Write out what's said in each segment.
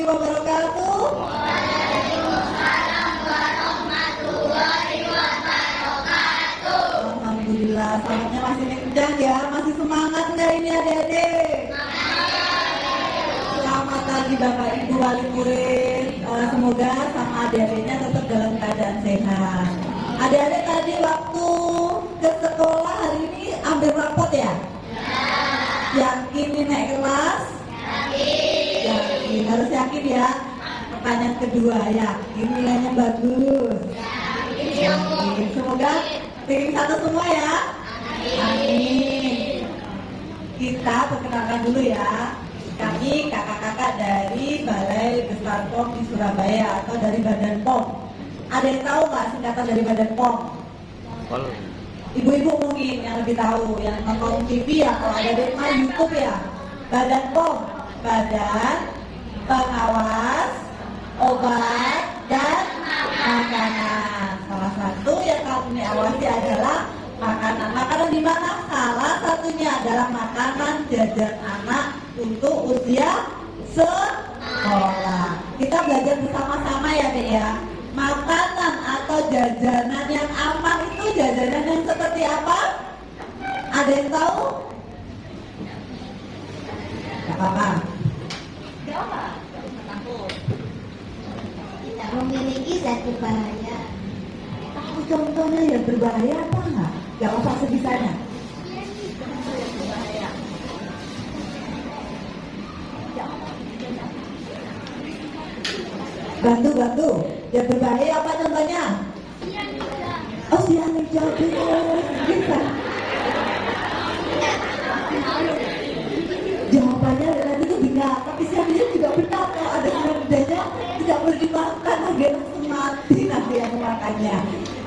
warahmatullahi wabarakatuh. Waalaikumsalam warahmatullahi wabarakatuh. Alhamdulillah, salatnya masih kencang ya, masih semangat nggak ini adik-adik? Selamat pagi Bapak Ibu wali murid. Semoga sama adik-adiknya tetap dalam keadaan sehat. Adik-adik tadi waktu ke sekolah hari ini ambil rapot ya? Yakin ini naik kelas? Yakin, harus yakin ya. Pertanyaan kedua, yakin nilainya bagus? Yakin. Semoga ranking 1 semua ya. Amin. Kita perkenalkan dulu ya. Kami kakak-kakak dari Balai Besar POM di Surabaya atau dari Badan POM. Ada yang tahu nggak singkatan dari Badan POM? Ibu-ibu mungkin yang lebih tahu, yang nonton TV ya, kalau ada di rumah YouTube ya. Badan POM, Badan Pengawas Obat dan Makanan. Salah satu yang kami awasi adalah makanan. Makanan di mana? Salah satunya adalah makanan jajan anak untuk usia sekolah. Kita belajar bersama-sama ya Dek ya. Makanan atau jajanan yang aman itu jajanan yang seperti apa? Ada yang tahu? Gak apa-apa. Tidak memiliki zat berbahaya. Tahu contohnya yang berbahaya apa enggak? Gak usah sebisanya. Bantu. Yang berbahaya apa contohnya? Oh, sianida bisa. Jawabannya nanti itu benar, tapi sianida juga benar. Kalau ada sianidanya tidak boleh dimakan, nanti langsung mati nanti yang memakannya.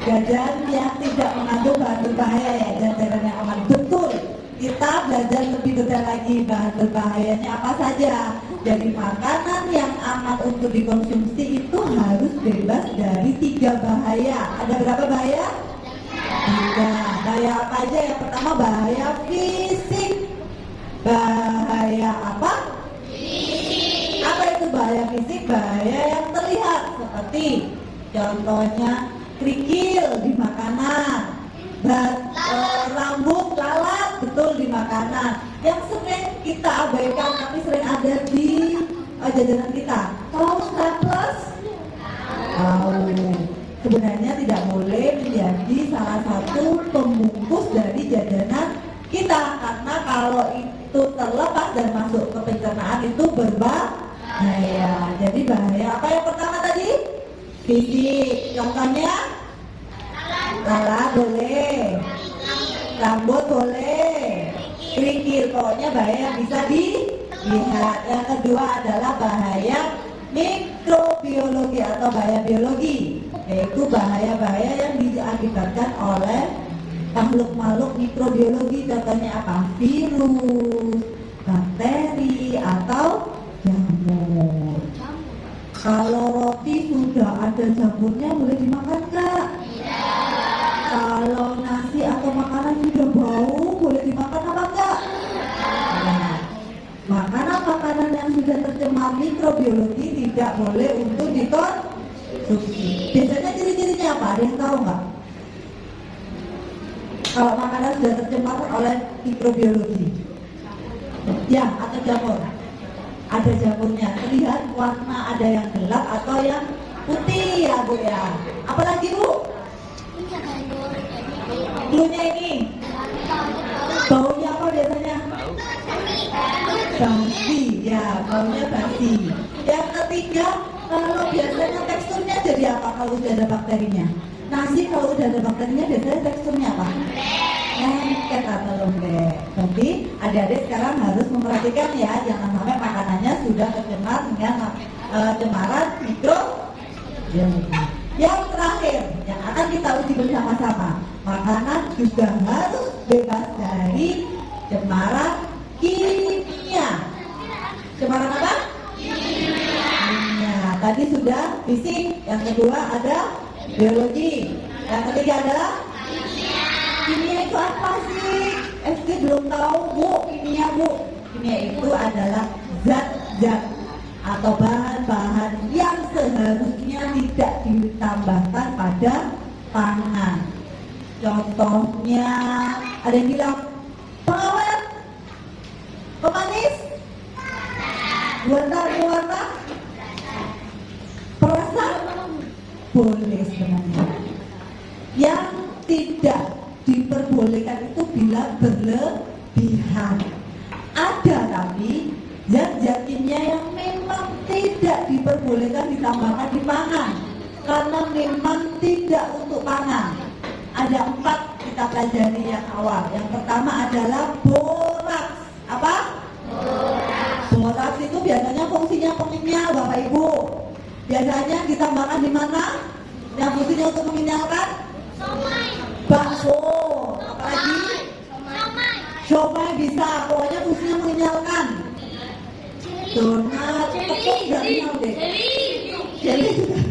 Jajan yang tidak mengandung bahan berbahaya ya, jajanan yang aman. Betul. Kita belajar lebih detail lagi bahan berbahayanya apa saja. Jadi makanan yang aman untuk dikonsumsi itu harus bebas dari 3 bahaya. Ada berapa bahaya? 3. Bahaya apa aja? Yang pertama bahaya fisik. Bahaya apa? Fisik. Apa itu bahaya fisik? Bahaya yang terlihat seperti contohnya kerikil di makanan, rambut lalat betul di makanan. Yang sering kita abaikan tapi sering ada di jajanan kita. Tahu staples? Tahu. Sebenarnya tidak boleh menjadi salah satu pembungkus dari jajanan kita, karena kalau itu terlepas dan masuk ke pencernaan itu berbahaya. Jadi bahaya apa yang pertama tadi? Fisik. Contohnya lalat boleh, rambut boleh, kerikil, pokoknya bahaya bisa dilihat. Yang kedua adalah bahaya mikrobiologi atau bahaya biologi, yaitu bahaya-bahaya yang diakibatkan oleh makhluk-makhluk mikrobiologi. Contohnya apa? Virus, bakteri, atau jamur. Kalau roti sudah ada jamurnya boleh dimakan nggak? Kalau nasi atau makanan sudah bau boleh dimakan apa enggak? Nah, makanan-makanan yang sudah tercemar mikrobiologi tidak boleh untuk dikonsumsi. Biasanya ciri-cirinya apa? Ada yang tahu nggak? Kalau makanan sudah tercemar oleh mikrobiologi, ya, atau jamur, ada jamurnya, terlihat warna, ada yang gelap atau yang putih ya Bu ya. Apalagi Bu? Blunya ini baunya apa biasanya? Basi ya, baunya basi. Yang ketiga, kalau biasanya teksturnya jadi apa kalau sudah ada bakterinya? Nasi kalau sudah ada bakterinya biasanya teksturnya apa? Lengket atau lembek. Jadi adik-adik sekarang harus memperhatikan ya, jangan sampai makanannya sudah tercemar dengan cemaran mikrobiologi. Yang terakhir yang akan kita uji bersama-sama, makanan juga harus bebas dari cemaran kimia. Cemaran apa? Kimia. Tadi sudah fisik, yang kedua ada biologi, yang ketiga adalah kimia. Itu apa sih? SD belum tahu Bu, kimia Bu. Kimia itu adalah zat-zat atau bahan bahan-bahan yang seharusnya tidak ditambahkan pada pangan. Contohnya, ada yang bilang pengawet, pemanis, warna, perasa, boleh sebenarnya. Yang tidak diperbolehkan itu bila berlebihan. Ada tapi zat-zat kimia yang memang tidak diperbolehkan ditambahkan di pangan karena memang tidak untuk pangan. Ada 4 kita pelajari yang awal. Yang pertama adalah boraks. Apa? Boraks itu biasanya fungsinya pengenyal, Bapak Ibu. Biasanya ditambahkan di mana? Yang fungsinya untuk mengenyalkan? Bakso. Apalagi? Siomay bisa. Pokoknya fungsinya mengenyalkan. Donat. Tepung nggak kenyal deh. Jeli juga.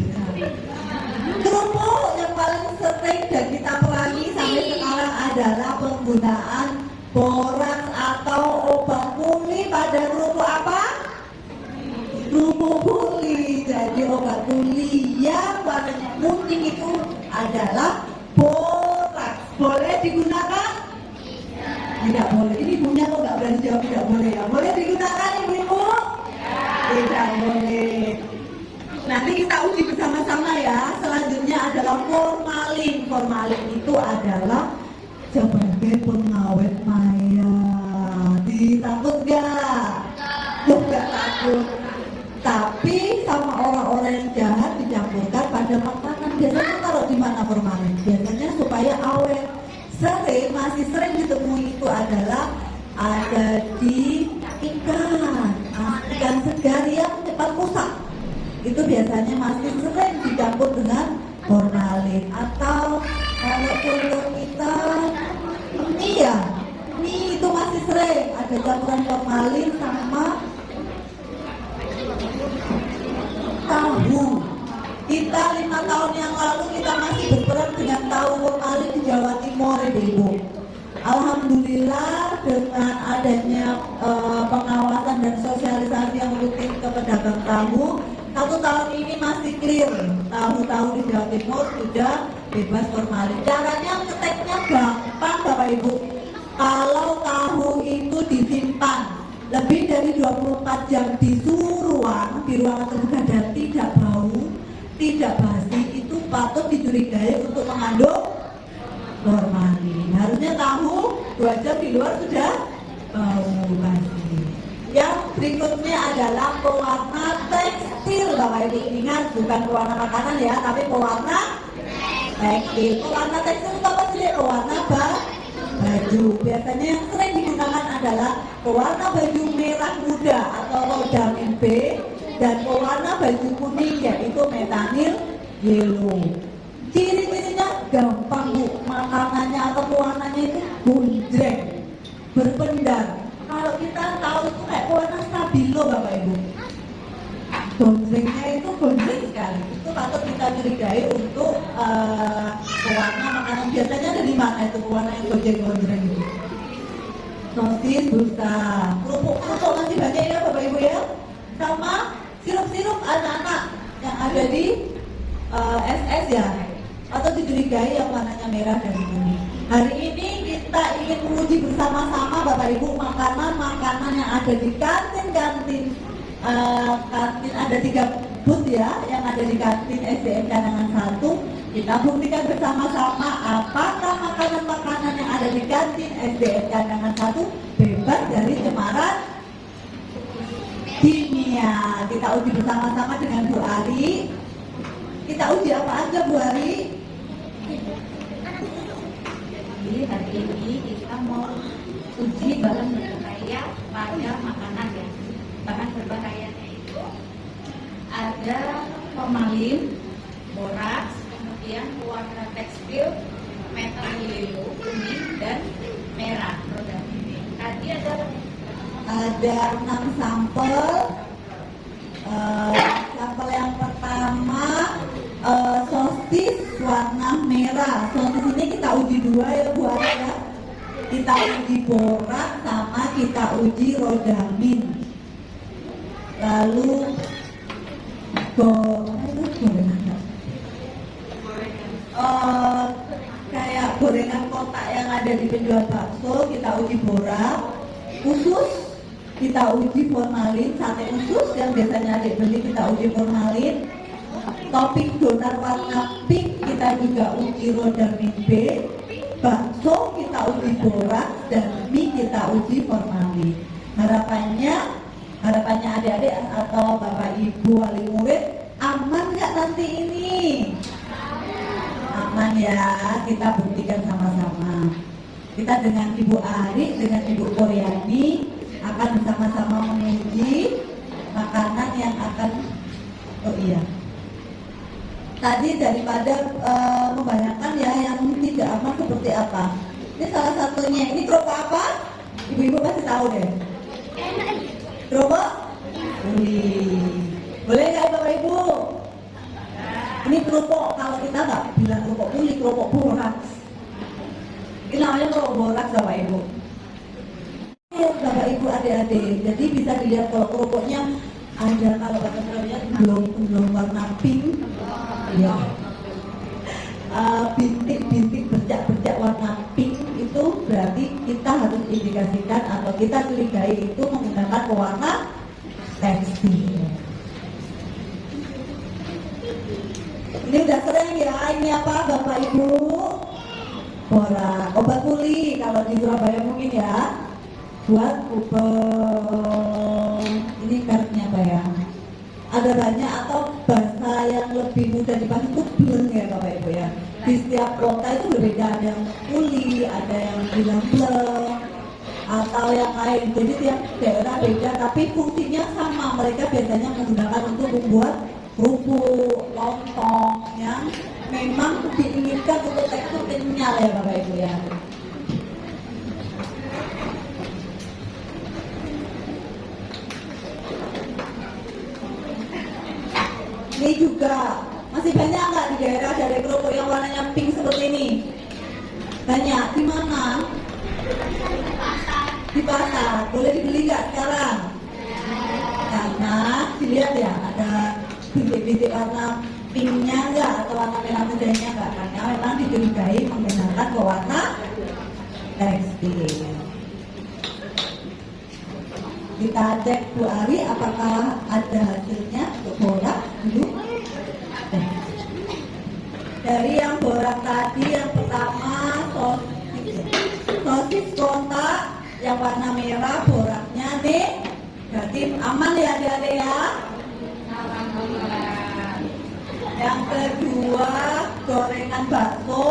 Kerupuk yang paling sering dan kita perangi sampai sekarang adalah penggunaan boraks atau obat pulih pada kerupuk apa? Kerupuk pulih. Jadi obat pulih yang warnanya kuning itu adalah boraks. Boleh digunakan? Tidak boleh. Ini ibunya kok nggak berani jawab tidak boleh ya? Boleh digunakan ibu-ibu? Tidak boleh. Nanti kita uji bersama-sama ya. Selanjutnya adalah formalin. Formalin itu adalah sebagai pengawet maya. Takut nggak? Nggak takut. Tapi sama orang-orang yang jahat dicampurkan pada makanan. Biasanya taruh di mana formalin? Biasanya supaya awet. Masih sering ditemui itu adalah ada di ikan segar yang cepat rusak. Itu biasanya masih sering dicampur dengan formalin. Atau kalau telur kita mie ya, mie itu masih sering ada campuran formalin sama tahu. Kita 5 tahun yang lalu kita masih berperang dengan tahu formalin di Jawa Timur, Ibu. Alhamdulillah dengan adanya pengawasan dan sosialisasi yang rutin ke pedagang tahu, 1 tahun ini masih clear. Tahu-tahu di Jawa Timur sudah bebas formalin. Caranya ngeteknya gampang, Bapak Ibu. Kalau tahu itu disimpan lebih dari 24 jam di suhu ruang, di ruangan terbuka dan tidak bau, tidak basi, itu patut dicurigai untuk mengandung formalin. Harusnya tahu 2 jam di luar sudah bau basi. Yang berikutnya adalah pewarna tekstil, Bapak Ibu. Ingat, bukan pewarna makanan ya, tapi pewarna tekstil. Pewarna tekstil itu apa sih? Pewarna baju. Biasanya yang sering digunakan adalah pewarna baju merah muda atau rodamin B dan pewarna baju kuning yaitu metanil yellow. Ciri-cirinya gampang Bu, makanannya atau pewarnanya itu gonjreng, berpendar. Kalau kita tahu itu kayak pewarna stabilo, Bapak Ibu. Gonjrengnya itu gonjreng sekali. Itu patut kita curigai untuk pewarna makanan. Biasanya dari mana itu pewarna yang gonjreng itu? Sosis, busa, kerupuk masih banyak ya Bapak Ibu ya. Sama sirup-sirup anak-anak yang ada di SS ya, atau dicurigai yang warnanya merah dan kuning. Hari ini kita ingin menguji bersama-sama Bapak Ibu makanan-makanan yang ada di kantin ada 3 booth ya yang ada di kantin SDN Kandangan 1. Kita buktikan bersama-sama apakah makanan-makanan yang ada di kantin SDN Kandangan 1 bebas dari cemaran kimia. Kita uji bersama-sama dengan Bu Ari. Kita uji apa aja Bu Ari? Jadi hari ini kita mau uji bahan berbahaya pada makanan ya. Bahan berbahayanya itu ada formalin, boraks, kemudian pewarna tekstil, metanil yellow, kuning dan merah. Tadi ada 6 sampel. Sampel yang pertama sosis warna merah. Sosis ini kita uji 2 ya Bu Ari ya. Kita uji boraks sama kita uji rodamin. Lalu gorengan nggak? Kayak gorengan kotak yang ada di penjual bakso, kita uji borak. Usus kita uji formalin. Sate usus yang biasanya adik beli kita uji formalin. Topping donat warna pink kita juga uji rodamin B. Bakso kita uji borak dan mie kita uji formalin. Harapannya adik-adik atau bapak ibu wali murid aman nggak nanti ini? Aman ya, kita buktikan sama-sama. Kita dengan Ibu Ari, dengan Ibu Koryani akan bersama-sama menguji makanan yang akan, oh iya, tadi daripada membayangkan ya yang tidak aman seperti apa. Ini salah satunya, ini kerupuk apa? Ibu-ibu pasti tahu deh. Kerupuk? Boleh nggak Bapak Ibu? Ini kerupuk, kalau kita nggak bilang kerupuk puli, kerupuk borak. Ini namanya kerupuk borak Bapak Ibu. Bapak Ibu adik-adik, jadi bisa dilihat kalau kerupuknya ada, kalau bahasa Sundanya belum warna pink, ya. Bintik-bintik bercak-bercak warna pink itu berarti kita harus indikasikan atau kita curigai itu menggunakan pewarna tekstil. Ini udah sering ya, ini apa Bapak Ibu? Borak, obat tuli kalau di Surabaya mungkin ya. Buat ini karetnya apa ya? Ada banyak atau bahasa yang lebih mudah dipahami itu bleng ya Bapak Ibu ya. Di setiap kota itu berbeda, ada yang tuli, ada yang bilang bleng atau yang lain. Jadi tiap daerah beda, tapi fungsinya sama. Mereka biasanya menggunakan untuk membuat kerupuk, lontong yang memang diinginkan untuk tekstur kenyal ya Bapak Ibu ya. Ini juga masih banyak nggak di daerah dari kerupuk yang warnanya pink seperti ini? Banyak. Di mana? Di pasar. Boleh dibeli nggak sekarang? Karena dilihat ya ada bintik-bintik warna pinknya nggak atau warna merah mudanya nggak? Karena memang dicurigai menggunakan pewarna tekstil. Kita cek Bu Ari apakah ada hasilnya untuk borak dulu. Dari yang borak tadi yang pertama sosis kotak yang warna merah boraknya negatif, aman ya adik-adik ya. Yang kedua gorengan bakso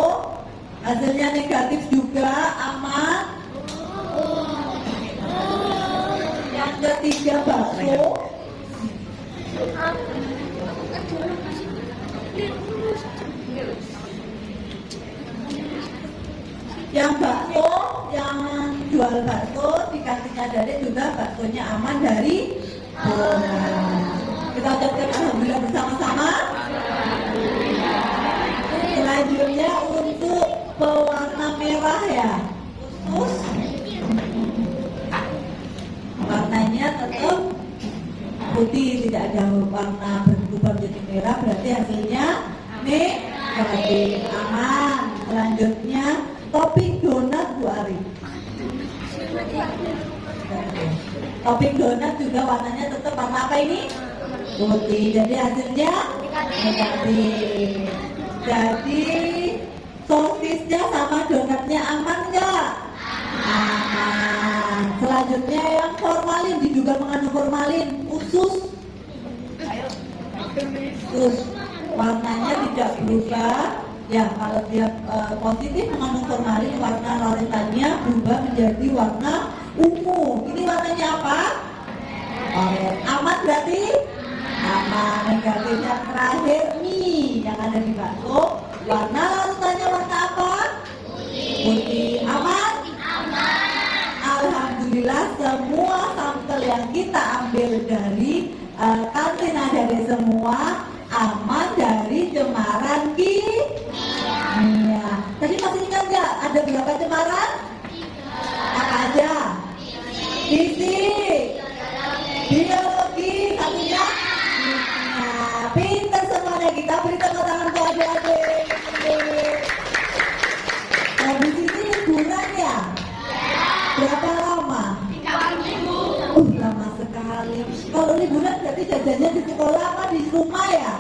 hasilnya negatif juga, aman. Yang ketiga bakso yang jual bakso dikasihnya dari juga baksonya aman dari borak. Kita ucapkan alhamdulillah bersama-sama. Selanjutnya untuk pewarna merah ya, usus warnanya tetap putih, tidak ada warna berubah menjadi merah, berarti hasilnya negatif, aman. Selanjutnya topping donat Bu Ari. Topping donat juga warnanya tetap warna apa ini? Putih, jadi hasilnya negatif. Jadi sosisnya sama donatnya aman nggak? Aman. Selanjutnya yang formalin, diduga mengandung formalin, usus warnanya tidak berubah ya. Kalau dia positif mengandung formalin, warna loretannya berubah menjadi warna ungu. Ini warnanya apa? Oranye. Aman berarti? Aman. Negatif. Yang terakhir mie yang ada di bakso, warna larutannya warna apa? Putih. Aman? Alhamdulillah semua sampel yang kita ambil dari kantin ada semua aman dari cemaran kimia. Tadi masih ingat nggak ada berapa cemaran? Apa aja? Fisik, biologi, satunya kimia. kita beri tepuk tangan untuk adik-adik. Habis ini liburan ya? Berapa lama? Lama sekali. Kalau liburan berarti jajannya di sekolah apa di rumah ya?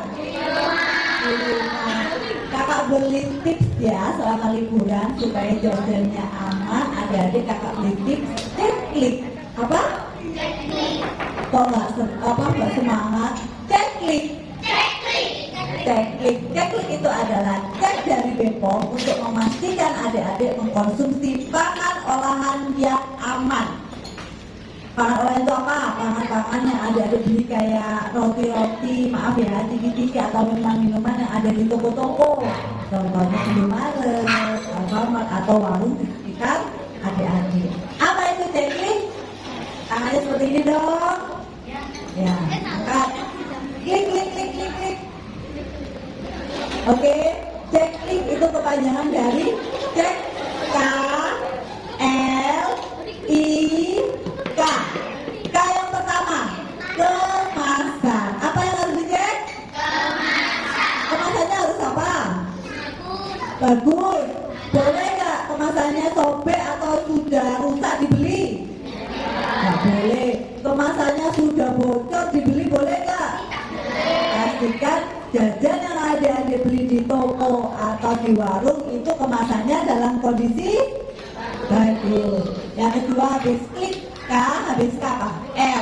Di rumah. Kakak beli tips ya selama liburan supaya jajannya aman. Adik-adik kakak beli tips. Klik apa? Kok nggak semangat? Klik. Ceklik itu adalah cek dari BPOM untuk memastikan adik-adik mengkonsumsi pangan olahan yang aman. Pangan olahan itu apa? Pangan-pangan yang adik-adik beli kayak roti-roti, maaf ya, tiki-tiki atau minuman-minuman yang ada di toko-toko. Contohnya Indomaret, Alfamart atau warung di sekitar adik-adik. Apa itu ceklik? Tangannya seperti ini dong. Ya, angkat. Klik. Oke, ceklik itu kepanjangan dari cek K L I K. K yang pertama, kemasan. Apa yang harus dicek? Kemasannya harus apa? Bagus. Boleh nggak kemasannya sobek atau sudah rusak dibeli? Nggak boleh. Kemasannya sudah bocor dibeli boleh nggak? Pastikan jajan yang adik-adik beli di toko atau di warung itu kemasannya dalam kondisi bagus. Yang kedua habis klik K, habis K apa? L.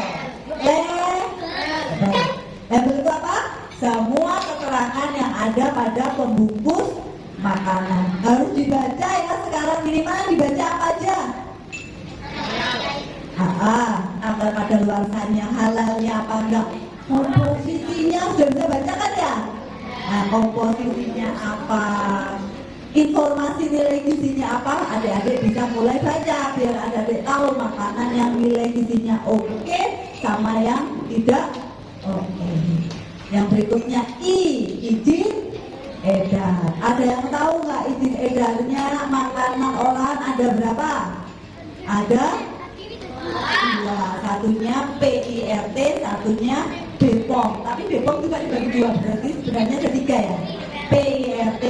Yang berikut apa? Semua keterangan yang ada pada pembungkus makanan harus dibaca ya. Sekarang minimal dibaca apa aja? Apa pada luasannya, halalnya apa enggak? Komposisinya sudah bisa baca kan ya? Nah, komposisinya apa? Informasi nilai gizinya apa? Adik-adik bisa mulai baca biar adik-adik tahu makanan yang nilai gizinya oke sama yang tidak oke. Yang berikutnya izin edar. Ada yang tahu nggak izin edarnya makanan olahan ada berapa? Ada dua, satunya PIRT, satunya BPOM. Tapi BPOM juga dibagi dua, berarti sebenarnya ada tiga ya. PIRT,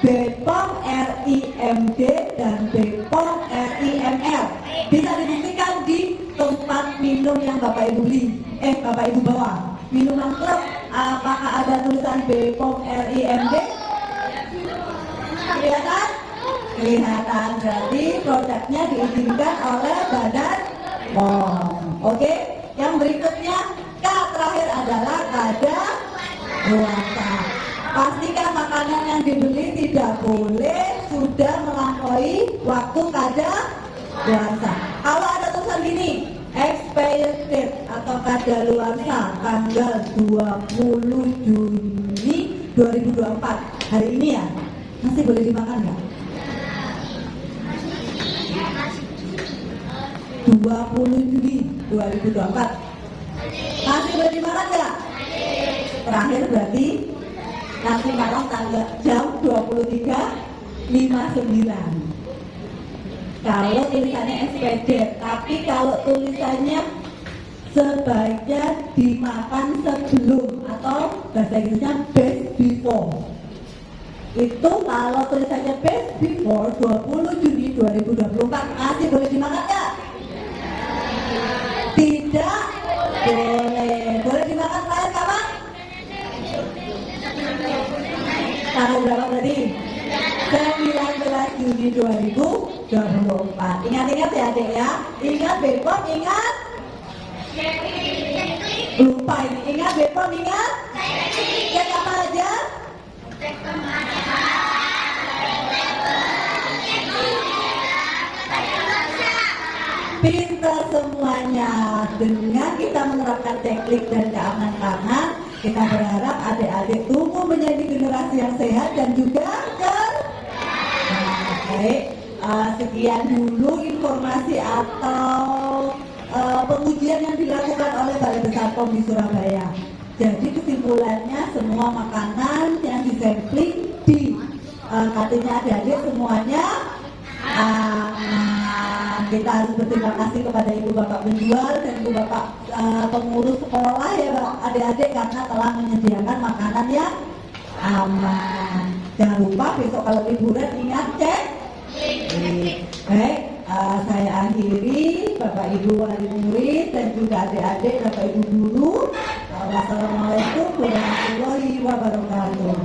BPOM RIMD, dan BPOM RIML. Bisa dibuktikan di tempat minum yang Bapak Ibu beli, Bapak Ibu bawa. Minuman klub, apakah ada tulisan BPOM RIMD? Kelihatan? Kelihatan, berarti produknya diizinkan oleh Badan POM. Oke, yang berikutnya K terakhir adalah kadaluarsa. Pastikan makanan yang dibeli tidak boleh sudah melampaui waktu kadaluarsa. Kalau ada tulisan gini, expired date atau kadaluarsa tanggal 20 Juni 2024, hari ini ya, masih boleh dimakan nggak? 20 Juni 2024 masih boleh dimakan nggak? Terakhir berarti nanti malam tanggal jam 23.59 kalau tulisannya SPD. Tapi kalau tulisannya sebaiknya dimakan sebelum atau bahasa Inggrisnya best before. Itu kalau tulisannya best before 20 Juni 2024 masih boleh dimakan nggak? Tidak boleh. Boleh dimakan terakhir kapan? Tanggal berapa tadi? 19 Juni 2024. Ingat-ingat ya adik ya. Ingat BPOM, ingat? Lupa ini. Ingat BPOM, ingat? Cek apa aja? Pintar semuanya. Dengan kita menerapkan teknik dan keamanan pangan, kita berharap adik-adik tumbuh menjadi generasi yang sehat dan juga baik. Sekian dulu informasi atau pengujian yang dilakukan oleh Balai Besar POM di Surabaya. Jadi kesimpulannya semua makanan yang disampling di kantinnya adik-adik semuanya kita harus berterima kasih kepada ibu bapak penjual dan ibu bapak pengurus sekolah ya adik-adik karena telah menyediakan makanan yang aman. Jangan lupa besok kalau liburan ingat cek. Baik, saya akhiri Bapak Ibu wali murid dan juga adik-adik Bapak Ibu guru. Wassalamualaikum warahmatullahi wabarakatuh.